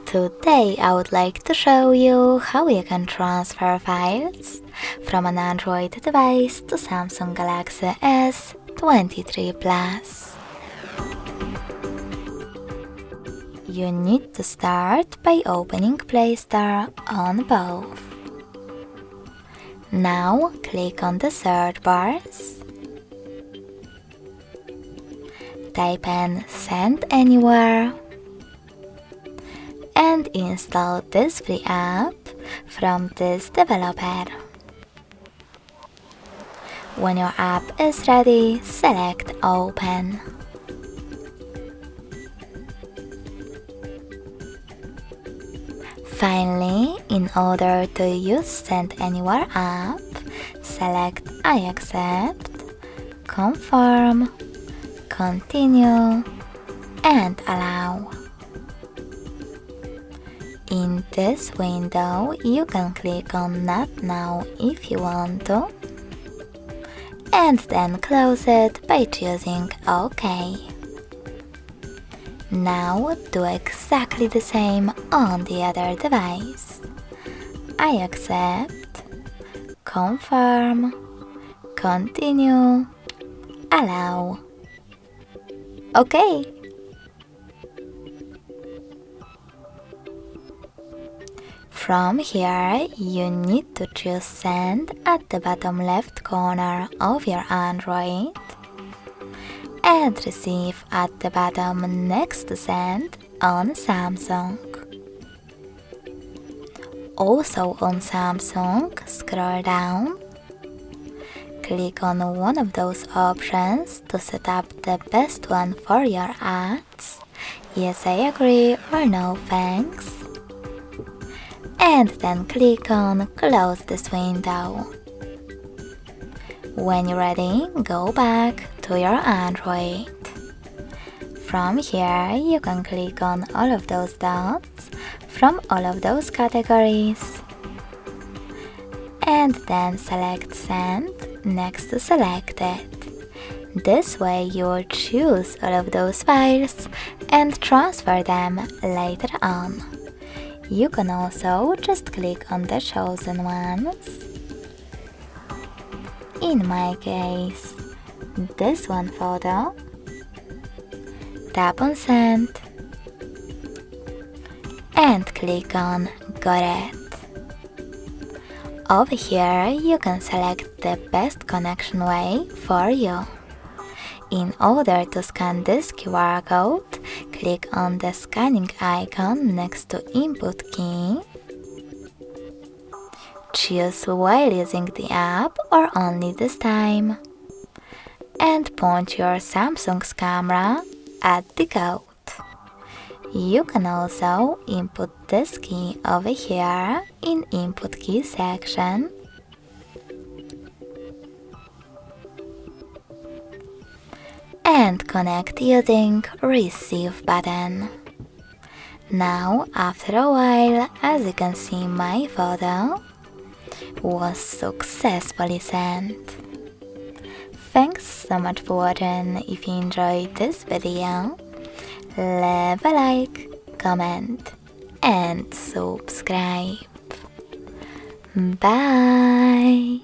Today I would like to show you how you can transfer files from an Android device to Samsung Galaxy S23 Plus. You need to start by opening Play Store on both. Now click on the search bars. Type in Send Anywhere and install this free app from this developer. When your app is ready, select Open. Finally, in order to use Send Anywhere app, select I accept, confirm, continue, and allow. In this window, you can click on Not Now if you want to, and then close it by choosing OK. Now do exactly the same on the other device. I accept, confirm, continue, allow. OK. From here, you need to choose Send at the bottom left corner of your Android and Receive at the bottom next to Send on Samsung. Also on Samsung, scroll down, click on one of those options to set up the best one for your ads. Yes, I agree, or no thanks. And then click on Close this window. When you're ready, go back to your Android. From here, you can click on all of those dots from all of those categories. And then select Send next to Selected. This way you will choose all of those files and transfer them later on. You can also just click on the chosen ones. In my case, this one photo. Tap on Send and click on Got it. Over here, you can select the best connection way for you. In order to scan this QR code, click on the scanning icon next to Input key. Choose while using the app or only this time. And point your Samsung's camera at the code. You can also input this key over here in Input key section. And connect using Receive button. Now, after a while, as you can see, my photo was successfully sent. Thanks so much for watching. If you enjoyed this video, leave a like, comment, and subscribe. Bye!